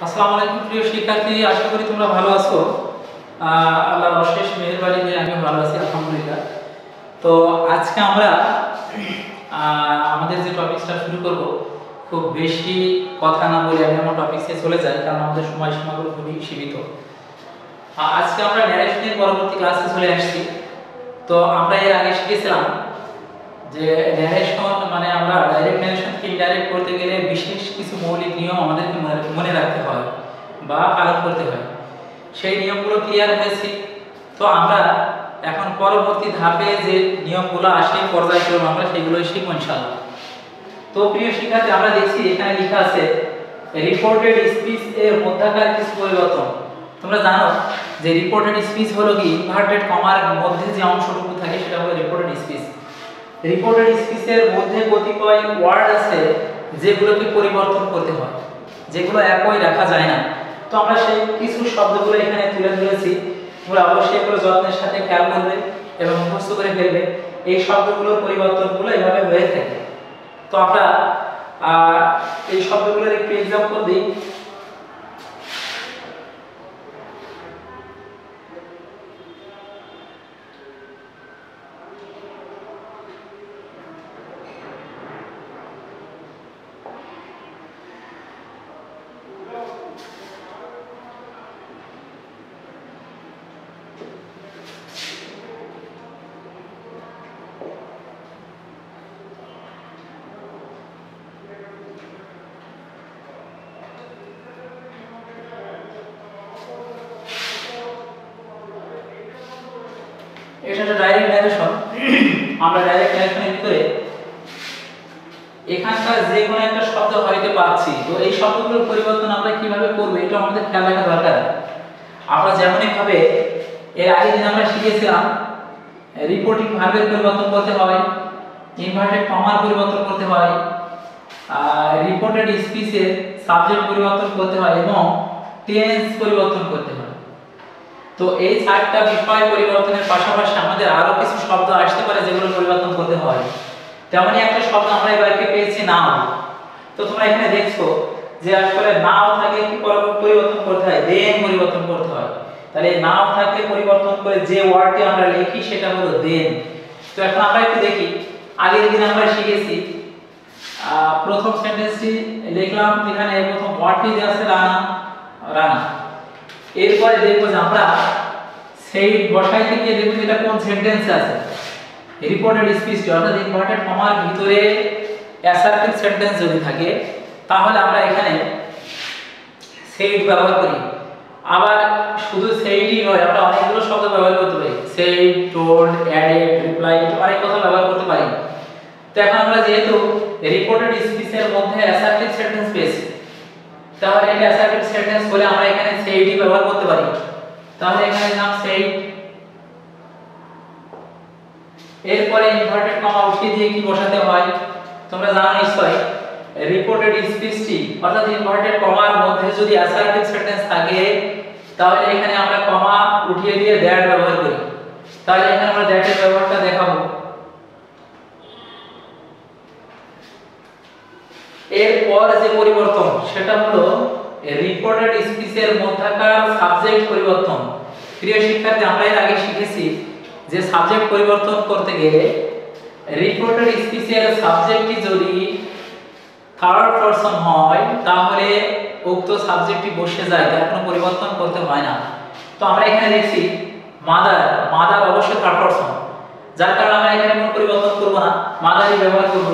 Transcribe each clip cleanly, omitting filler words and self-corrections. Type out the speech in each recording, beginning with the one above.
আসসালামু আলাইকুম প্রিয় শিক্ষার্থী, আশা করি তোমরা ভালো আছো। আল্লাহর অশেষ মেহেরবানিতে আমি ভালো আছি, আলহামদুলিল্লাহ। তো আজকে আমরা আমাদের যে টপিকটা শুরু করব, খুব বেশি কথা না বলে আমি আমার টপিকসে চলে যাই, কারণ আমাদের সময়সীমাগুলো খুবই সীমিত। আজকে আমরা ন্যারেশনের পরবর্তী ক্লাসে চলে আসছি। তো আমরা এর আগে শিখেছিলাম যে ন্যারেশন মানে আমরা ডাইরেক্ট ন্যারেশনকে ইনডাইরেক্ট করতে গেলে বিশেষ কিছু মৌলিক নিয়ম আমাদেরকে মনে রাখতে হয় বা পালন করতে হয়। সেই নিয়মগুলো ক্লিয়ার হয়েছে। তো আমরা এখন পরবর্তী ধাপে যে নিয়মগুলো আসে পর্যায়ক্রমে আমরা সেগুলোই শিখব ইনশাআল্লাহ। তো প্রিয় শিক্ষার্থী, আমরা দেখছি এখানে লেখা আছে রিপোর্টেড স্পিচ এর মধ্যকার কিছু পরিবর্তন। তোমরা জানো যে রিপোর্টেড স্পিচ হলো কি ইনভার্টেড কমার মধ্যে যে অংশটুকু থাকে সেটা হলো রিপোর্টেড স্পিচ। রিপোর্টেড স্পিচের মধ্যে কতিপয় ওয়ার্ড আছে যেগুলোকে পরিবর্তন করতে হয়, যেগুলো একই রাখা যায় না। তো আমরা সেই কিছু শব্দগুলো এখানে তুলে ধরেছি। তোমরা অবশ্যই এগুলো যত্নের সাথে খেয়াল করবে এবং মুখস্থ করে ফেলবে। এই শব্দগুলোর পরিবর্তনগুলো এভাবে হয়ে থাকে। তো আমরা এই শব্দগুলোর একটু এক্সাম্পল দিই। এটা একটা ডাইরেক্ট ন্যারেশন। আমরা ডাইরেক্ট ন্যারেশনের ভিতরে এখানকার যে কোনো একটা শব্দ হয়তো পাচ্ছি, তো এই শব্দগুলোর পরিবর্তন আমরা কিভাবে করব এটা আমাদের খেয়াল রাখা দরকার। আমরা যেমনই ভাবে এর আগে দিন আমরা শিখেছিলাম রিপোর্টিং ভার্বের পরিবর্তন করতে হয়, ইনভার্টেড কমার পরিবর্তন করতে হয়, রিপোর্টেড স্পিচের সাবজেক্ট পরিবর্তন করতে হয় এবং টেন্স পরিবর্তন করতে হয়। তো এই চারটা বিষয় পরিবর্তনের পাশাপাশি আমাদের আরো কিছু শব্দ আসতে পারে যেগুলো পরিবর্তন করতে হয়। তেমনই একটা শব্দ আমরা এবারে পেয়েছি নাও। তো তোমরা এখানে দেখছো যে আসলে নাও থাকে কি পরিবর্তন করতে হয়, দেন পরিবর্তন করতে হয়। তাহলে নাও থাকে পরিবর্তন করে যে ওয়ার্ডটি আমরা লিখি সেটা হলো দেন। তো এখন আমরা একটু দেখি, আগের দিন আমরা শিখেছি প্রথম সেন্টেন্সটি লিখলাম, এখানে প্রথম ওয়ার্ডটি আছে রানা, রানা। এরপরে দেখবো যে আমরা সেই বসাইতে গিয়ে দেখবো এটা কোন সেন্টেন্সে আছে। রিপোর্টেড স্পিচটি অর্থাৎ ইনভার্টেড কমার ভিতরে অ্যাসার্টিভ সেন্টেন্স যদি থাকে তাহলে আমরা এখানে সেইড ব্যবহার করি। আবার শুধু সেইডই নয়, আমরা অনেকগুলো শব্দ ব্যবহার করতে পারি। সেইড, টোল্ড, অ্যাডেড, রিপ্লাইড, অনেক কথা ব্যবহার করতে পারি। তো এখন আমরা যেহেতু রিপোর্টেড স্পিচের মধ্যে অ্যাসার্টিভ সেন্টেন্স পেয়েছি, তাহলে এটা অ্যাসার্টিভ সেন্টেন্স বলে আমরা এখানে সেইডই ব্যবহার করতে পারি। তাহলে এখানে নাম সেইড। এরপরে ইনভার্টেড কমা উঠিয়ে দিয়ে কি বসাতে হয় তোমরা জানো নিশ্চয়ই। রিপোর্টেড স্পিচটি অর্থাৎ ইনভার্টেড কমার মধ্যে যদি অ্যাসার্টিভ সেন্টেন্স থাকে তাহলে এখানে আমরা কমা উঠিয়ে দিয়ে দ্যাট ব্যবহার করি। তাহলে এখানে আমরা দ্যাট এর ব্যবহারটা দেখাবো। এরপর যে পরিবর্তন সেটা হলো রিপোর্টেড স্পিচের মধ্যকার সাবজেক্ট পরিবর্তন। প্রিয় শিক্ষার্থী, আমরা এর আগে শিখেছি যে সাবজেক্ট পরিবর্তন করতে গেলে রিপোর্টেড স্পিচের সাবজেক্টটি যদি থার্ড পারসন হয় তাহলে উক্ত সাবজেক্টটি বসে যায়, তার কোনো পরিবর্তন করতে হয় না। তো আমরা এখানে দেখছি মাদার, মাদার অবশ্যই থার্ড পারসন, যার কারণে আমরা এখানে কোনো পরিবর্তন করব না, মাদারই ব্যবহার করব।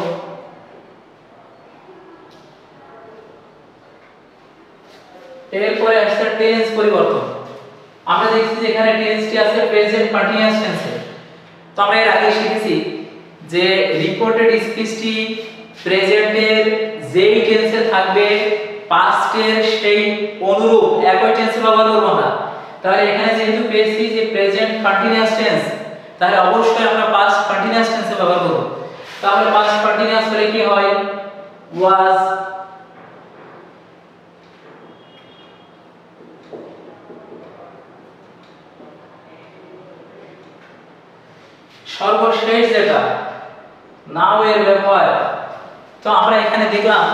এরপরে আসছে টেন্স পরিবর্তন। আমরা দেখছি যে এখানে টেন্সটি আছে প্রেজেন্ট কন্টিনিউয়াস টেন্সে। তো আমরা এর আগে শিখেছি যে রিপোর্টেড স্পিচটি প্রেজেন্টের যেই টেন্সে থাকবে পাস্টের সেই অনুরূপ একই টেন্সে ব্যবহার করব আমরা। তাহলে এখানে যেহেতু পেয়েছি যে প্রেজেন্ট কন্টিনিউয়াস টেন্স, তাহলে অবশ্যই আমরা পাস্ট কন্টিনিউয়াস টেন্সে ব্যবহার করব। তাহলে পাস্ট কন্টিনিউয়াস হলে কি হয়, ওয়াজ, সর্বশেষ যেটা নাও এর ব্যবহার। তো আমরা এখানে দেখলাম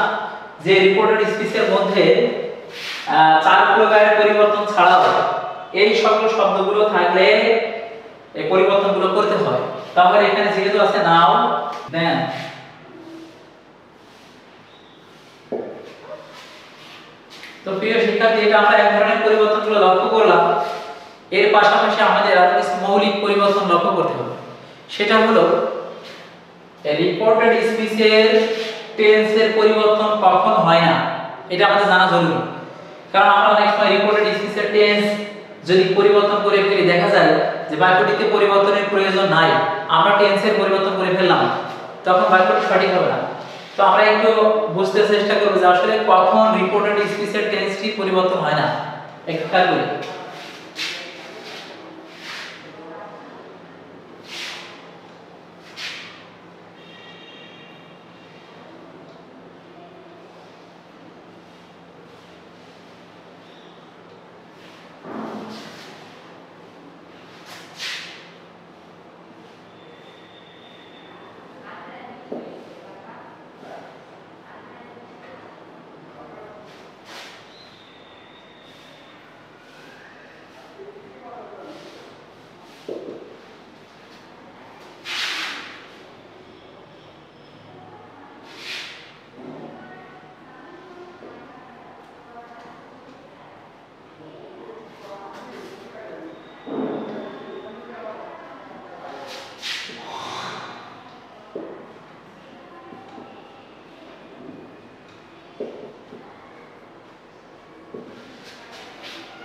যে রিপোর্টেড স্পিচের মধ্যে চার প্রকারের পরিবর্তন ছাড়াও এই সকল শব্দগুলো থাকলে এই পরিবর্তনগুলো করতে হয়। তাহলে এখানে যেহেতু আছে নাও দেন, তো প্রিয় শিক্ষার্থী, এটা আমরা এক ধরনের পরিবর্তনগুলো লক্ষ্য করলাম। এর পাশাপাশি আমাদের আরো কিছু মৌলিক পরিবর্তন লক্ষ্য করতে হবে। সেটা হলো রিপোর্টেড স্পিচের টেন্সের পরিবর্তন কখন হয় না, এটা আমাদের জানা জরুরি। কারণ আমরা অনেক সময় রিপোর্টেড স্পিচের টেন্স যদি পরিবর্তন করে ফেলি, দেখা যায় যে বাক্যটিতে পরিবর্তনের প্রয়োজন নাই, আমরা টেন্সের পরিবর্তন করে ফেললাম, তখন বাক্যটি সঠিক হবে না। তো আমরা একটু বুঝতে চেষ্টা করব যে আসলে কখন রিপোর্টেড স্পিচের টেন্সটি পরিবর্তন হয় না, একটু খেয়াল করি।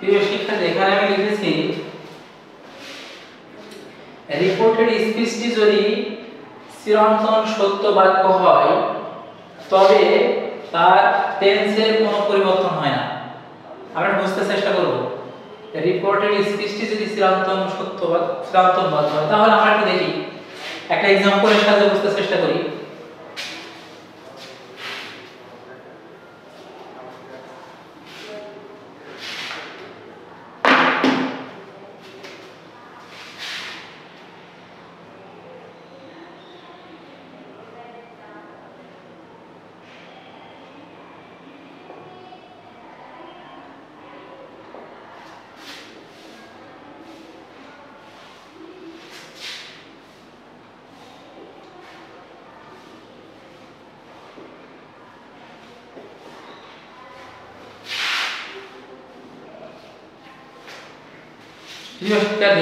প্রিয় শিক্ষার্থী, এখানে আমি লিখেছি রিপোর্টেড স্পিচটি যদি চিরন্তন সত্য বাক্য হয় তবে তার টেন্সের কোনো পরিবর্তন হয় না। আমরা বুঝতে চেষ্টা করব রিপোর্টেড স্পিচটি যদি চিরন্তন সত্য বা চিরন্তন বাক্য হয়, তাহলে আমরা একটু দেখি, একটা एग्जांपलेর সাহায্যে বুঝতে চেষ্টা করি।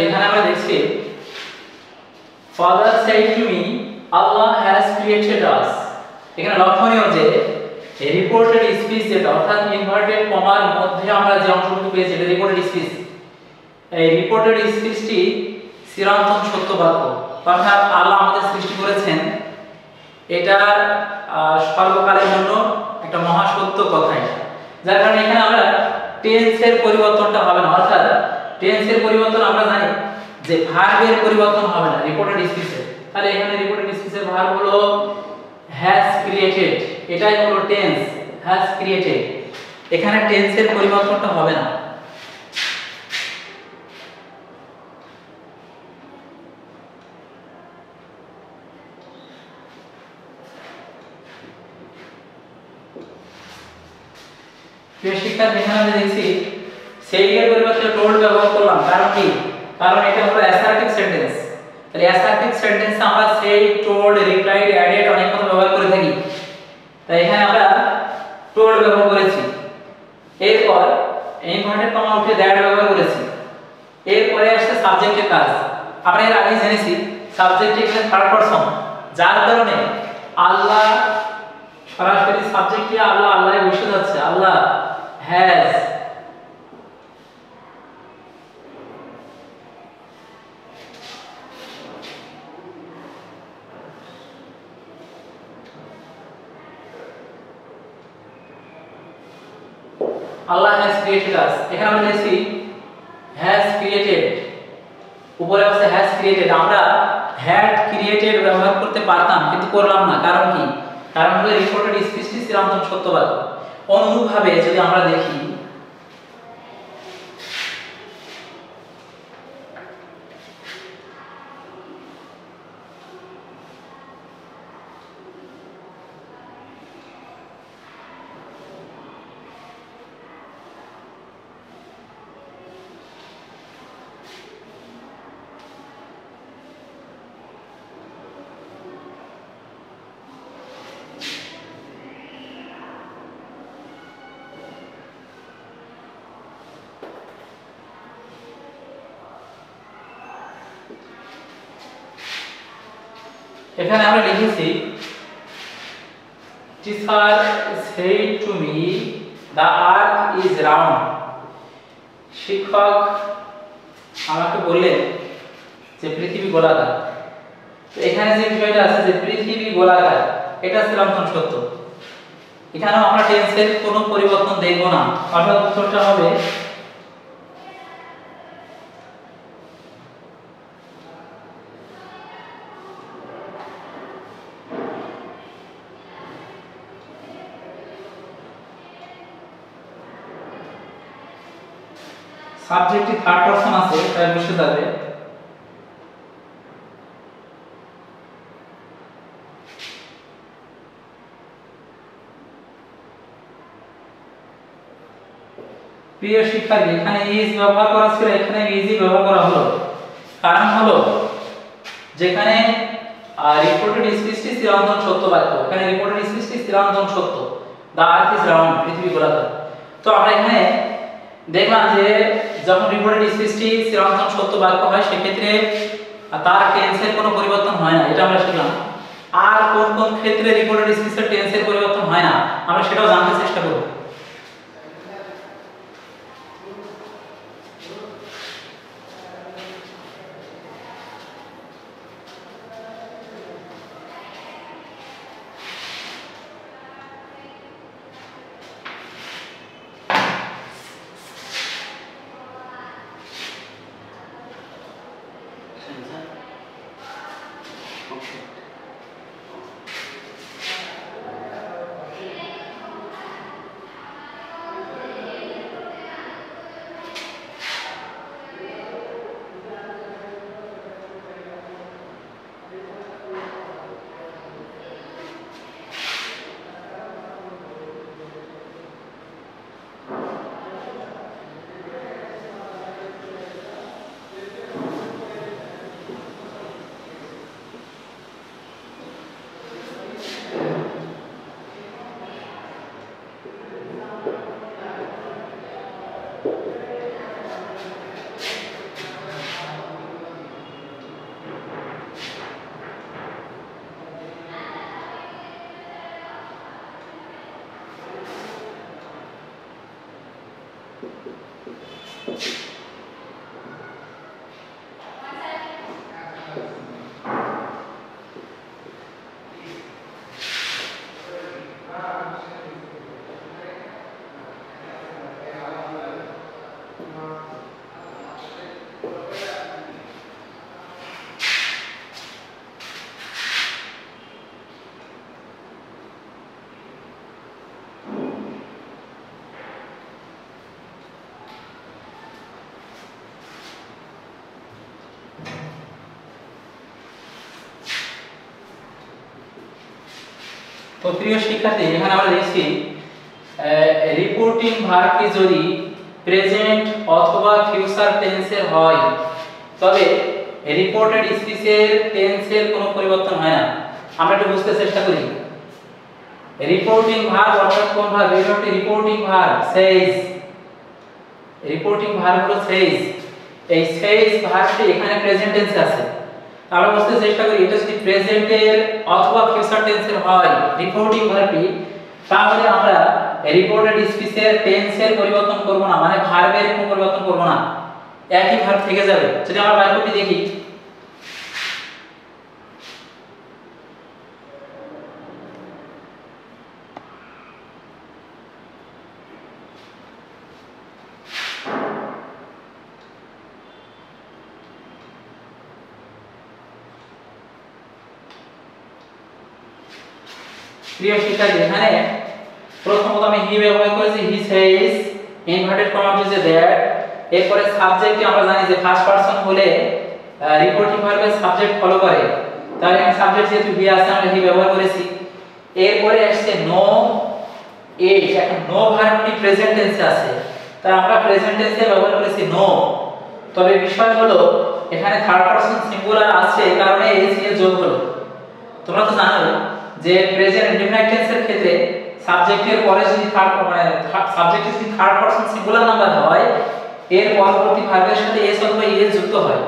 এখানে আমরা দেখছি Father said to me, Allah has created us. এখানে লক্ষণীয় যে রিপোর্টেড স্পিচ, যেটা অর্থাৎ ইনভার্টেড কমার মধ্যে আমরা যে অংশটুকু পেয়েছি এটা রিপোর্টেড স্পিচ। এই রিপোর্টেড স্পিচটি চিরন্তন সত্য বাক্য, অর্থাৎ আল্লাহ আমাদের সৃষ্টি করেছেন, এটা সর্বকালের জন্য একটা মহা সত্য কথা। যার কারণে এখানে আমরা টেন্সের পরিবর্তনটা হবে না, অর্থাৎ টেন্সের পরিবর্তন আমরা জানি যে ভার্বের পরিবর্তন হবে না রিপোর্টেড স্পিচে। তাহলে এখানে রিপোর্টেড স্পিচের ভার্ব হলো হ্যাজ ক্রিয়েটেড, এটাই হলো টেন্স, হ্যাজ ক্রিয়েটেড। এখানে টেন্সের পরিবর্তনটা হবে না। প্রিয় শিক্ষার্থী, এখানে আমরা দেখছি সেইয়ের পরিবর্তে টোল্ড ব্যবহার করলাম, কারণ কি? কারণ এটা হলো অ্যাসার্টিভ সেন্টেন্স। তাহলে অ্যাসার্টিভ সেন্টেন্সে আমরা সেই, টোল্ড, রিপ্লাইড, অ্যাডেড অনেক কথা ব্যবহার করে থাকি। তাই এখানে আমরা টোল্ড ব্যবহার করেছি, এরপর ইনভার্টেড কমা উঠে দ্যাট ব্যবহার করেছি, এরপরে আসছে সাবজেক্টের কাজ। আমরা এর আগে জেনেছি সাবজেক্ট এখানে থার্ড পারসন, যার কারণে আল্লাহ সরাসরি সাবজেক্টে আল্লাহ আল্লাহই বসে যাচ্ছে, আল্লাহ has. Allah has created us, এখানে আমরা দেখছি has created, উপরে আছে has created। আমরা had created ব্যবহার করতে পারতাম কিন্তু করলাম না, কারণ কি? কারণ হলো রিপোর্টেড স্পিচটি চিরন্তন সত্য বাক্য। অনুরূপভাবে যদি আমরা দেখি এখানে আমরা লিখেছি teacher said to me the earth is round। শিক্ষক আমাকে বললেন যে পৃথিবী গোলাকার। তো এখানে যে বিষয়টা আছে যে পৃথিবী গোলাকার, এটা চিরন্তন সত্য। এখানেও আমরা টেন্সের কোনো পরিবর্তন দেখব না, অর্থাৎ উত্তরটা হবে সাবজেক্টটি থার্ড পারসন আছে, তাই বসে যাবে। প্রিয় শিক্ষার্থী, এখানে ইজ ব্যবহার করা ছিল, এখানে ইজি ব্যবহার করা হলো। কারণ হলো যেখানে রিপোর্টেড স্পিচটি চিরন্তন সত্য বাক্য, এখানে রিপোর্টেড স্পিচটি চিরন্তন সত্য, দা আর্থ ইজ রাউন্ড, পৃথিবী গোলাকার। তো আমরা এখানে দেখলাম যে যখন রিপোর্টেড স্পিচটি চিরন্তন সত্য বাক্য হয় সেক্ষেত্রে তার টেন্সের কোনো পরিবর্তন হয় না, এটা আমরা শিখলাম। আর কোন কোন ক্ষেত্রে রিপোর্টেড স্পিচের টেন্সের পরিবর্তন হয় না আমরা সেটাও জানতে চেষ্টা করব। তো প্রিয় শিক্ষার্থী, এখানে আমরা দেখছি রিপোর্টিং ভার্বটি যদি প্রেজেন্ট অথবা ফিউচার টেন্সের হয় তবে রিপোর্টেড স্পিচের টেন্সের কোনো পরিবর্তন হয় না। আমরা একটু বুঝতে চেষ্টা করি। রিপোর্টিং ভার্ব অর্থাৎ কোন ভার্ব? এটা হচ্ছে রিপোর্টিং ভার্ব সেইজ। রিপোর্টিং ভার্ব হলো সেইজ। এই সেইজ ভার্বটি এখানে প্রেজেন্ট টেন্সে আছে। আমরা বুঝতে চেষ্টা করি এটা যদি প্রেজেন্টের অথবা ফিউচার টেন্সের হয় রিপোর্টিং ভার্বটি, তাহলে আমরা রিপোর্টেড স্পিচের টেন্সের পরিবর্তন করব না, মানে ভার্বের কোনো পরিবর্তন করব না, একই ভার্ব থেকে যাবে। যদি আমরা বাক্যটি দেখি, প্রিয় শিক্ষার্থী, এখানে প্রথমত আমি হি ব্যবহার করেছি, হি সেজ, ইনভার্টেড কমা ইউজ দ্যাট। এরপরে সাবজেক্টে আমরা জানি যে ফার্স্ট পারসন হলে রিপোর্টিং ভার্বের সাবজেক্ট ফলো করে, তাহলে এখানে সাবজেক্ট যেহেতু হি আছে আমরা হি ব্যবহার করেছি। এরপরে আসছে নো এজ, এখন নো ভার্বটি প্রেজেন্ট টেন্সে আছে, তাই আমরা প্রেজেন্ট টেন্সে ব্যবহার করেছি নো। তবে বিষয় হলো এখানে থার্ড পারসন সিঙ্গুলার আছে, এই কারণে এজ এর যোগ হলো। তোমরা তো জানো যে প্রেজেন্ট ইনডিফিনাইট টেন্সের ক্ষেত্রে সাবজেক্টের পরে যদি থার্ড পারসন সিঙ্গুলার নাম্বার হয় এর পরবর্তী ভার্বের সাথে এস অথবা ইএস যুক্ত হয়।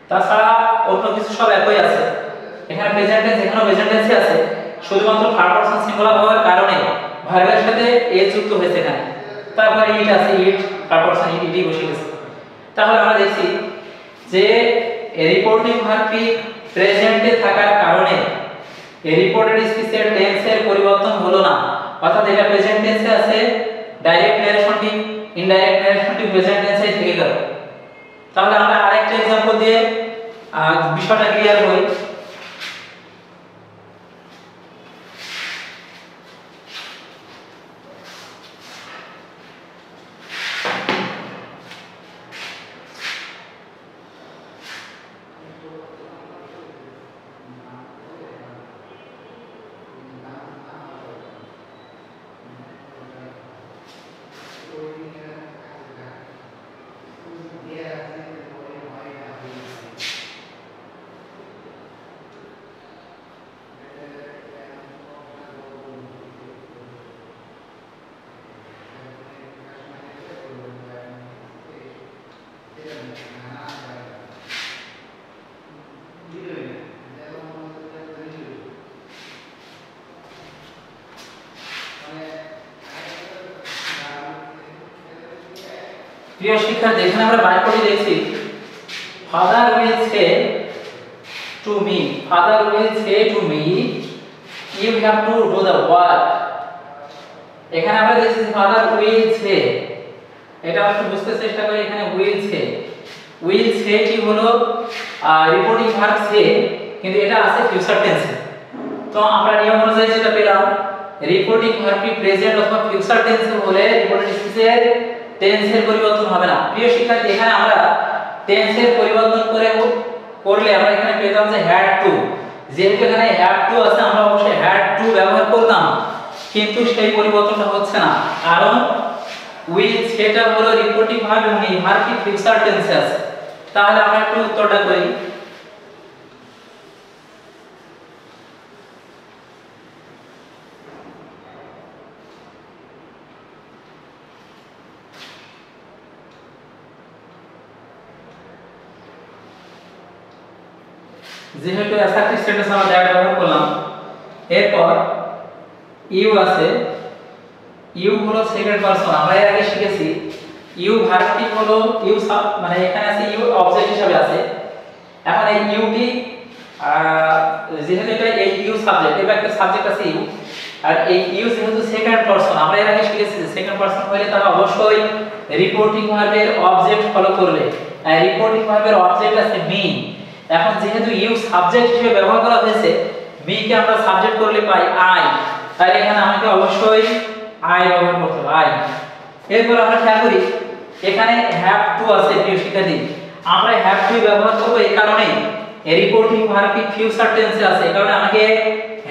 তাছাড়া অন্য কিছু সব একই আছে। এখানে প্রেজেন্ট টেন্স, এখানেও প্রেজেন্ট টেন্সই আছে, শুধুমাত্র থার্ড পারসন সিঙ্গুলার হওয়ার কারণে ভার্বের সাথে এস যুক্ত হয়েছে এখানে। তারপরে ইট আছে, ইট থার্ড পারসন ইটই বসে গেছে। তাহলে আমরা দেখছি যে রিপোর্টিং ভার্বটি প্রেজেন্টে থাকার কারণে রিপোর্টেড স্পিচের টেন্সের পরিবর্তন হলো না, অর্থাৎ এটা প্রেজেন্ট টেন্সে আছে, ডাইরেক্ট নারেশনটি ইনডাইরেক্ট নারেশনটি প্রেজেন্ট টেন্সে থেকে গেল। তাহলে আমরা আরেকটা एग्जांपल দিয়ে বিষয়টা ক্লিয়ার হই। প্রিয় শিক্ষার্থী, এখানে আমরা বাক্যটি দেখছি father will say to me, father will say to me you have to do the work. এখানে আমরা দেখছি ফাদার উইল সে, এটা একটু বুঝতে চেষ্টা করি। এখানে উইল সে কি হলো রিপোর্টিং ভার্ব সে, কিন্তু এটা আছে ফিউচার টেন্সে। তো আমরা নিয়ম অনুযায়ী যেটা পেলাম, রিপোর্টিং ভার্বটি প্রেজেন্ট অথবা ফিউচার টেন্সে হলে রিপোর্টেড স্পিচের টেন্সের পরিবর্তন হবে না। প্রিয় শিক্ষার্থী, এখানে আমরা টেন্সের পরিবর্তন করলে আমরা এখানে পেতাম যে হ্যাড টু, যেহেতু এখানে হ্যাড টু আছে আমরা অবশ্যই হ্যাড টু ব্যবহার করতাম, কিন্তু সেই পরিবর্তনটা হচ্ছে না, কারণ উইল সেটা হলো রিপোর্টিং ভার্ব এবং এই ভার্বটি ফিউচার টেন্সে আছে। তাহলে আমরা একটু উত্তরটা করি। যেহেতু অ্যাসার্টিভ স্ট্যাটাস আমরা দ্যাট ব্যবহার করলাম, এরপর ইউ আছে, ইউ হলো সেকেন্ড পারসন। আমরা এর আগে শিখেছি ইউ ভার্বটি হলো ইউ মানে এখানে আছে ইউ অবজেক্ট হিসেবে আছে। এখন এই ইউটি যেহেতু এটা এই ইউ সাবজেক্ট, এটা একটা সাবজেক্ট আছে ইউ, আর এই ইউ যেহেতু সেকেন্ড পারসন, আমরা এর আগে শিখেছি সেকেন্ড পারসন হলে তারা অবশ্যই রিপোর্টিং ভার্বের অবজেক্ট ফলো করবে। রিপোর্টিং ভার্বের অবজেক্ট আছে মি। এখন যেহেতু ইউ সাবজেক্ট হিসেবে ব্যবহার করা হয়েছে, মি কে আমরা সাবজেক্ট করলে পাই আই, তাই এখানে আমাকে অবশ্যই আই ব্যবহার করতে হবে, আই। এরপর আমরা খেয়াল করি এখানে হ্যাভ টু আছে। প্রিয় শিক্ষার্থী, আমরা হ্যাভ টু ব্যবহার করব এই কারণে রিপোর্টিং ভার্বটি ফিউচার টেন্সে আছে, এই কারণে আমাকে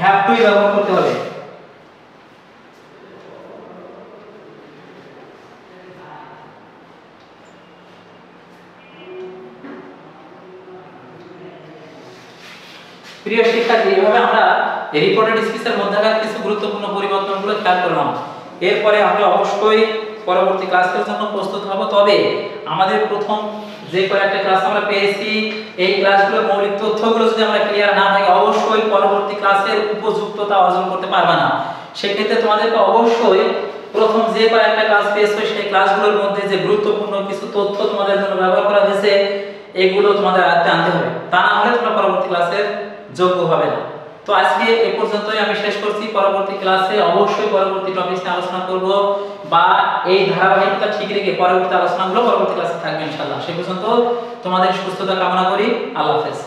হ্যাভ টু ব্যবহার করতে হবে। প্রিয় শিক্ষার্থী, এইভাবে আমরা রিপোর্টেড স্পিচের মধ্যকার কিছু গুরুত্বপূর্ণ পরিবর্তনগুলো খেয়াল করলাম। এরপরে আমরা অবশ্যই পরবর্তী ক্লাসের জন্য প্রস্তুত হব। তবে আমাদের প্রথম যে কয়েকটা ক্লাস আমরা পেয়েছি, এই ক্লাসগুলোর মৌলিক তথ্যগুলো যদি আমরা ক্লিয়ার না থাকি, অবশ্যই পরবর্তী ক্লাসের উপযুক্ততা অর্জন করতে পারবে না। সেক্ষেত্রে তোমাদেরকে অবশ্যই প্রথম যে কয়েকটা ক্লাস পেয়েছো সেই ক্লাসগুলোর মধ্যে যে গুরুত্বপূর্ণ কিছু তথ্য তোমাদের জন্য ব্যবহার করা হয়েছে, এগুলো তোমাদের আয়ত্তে আনতে হবে, তা না হলে তোমরা পরবর্তী ক্লাসের যোগ্য হবে না। তো আজকে এই পর্যন্তই আমি শেষ করছি। পরবর্তী ক্লাসে অবশ্যই পরবর্তী টপিক নিয়ে আলোচনা করব, বা এই ধারাবাহিকতা ঠিক রেখে পরবর্তী আলোচনাগুলো পরবর্তী ক্লাসে থাকবে ইনশাআল্লাহ। সেই পর্যন্ত তোমাদের সুস্থতা কামনা করি। আল্লাহ হাফেজ।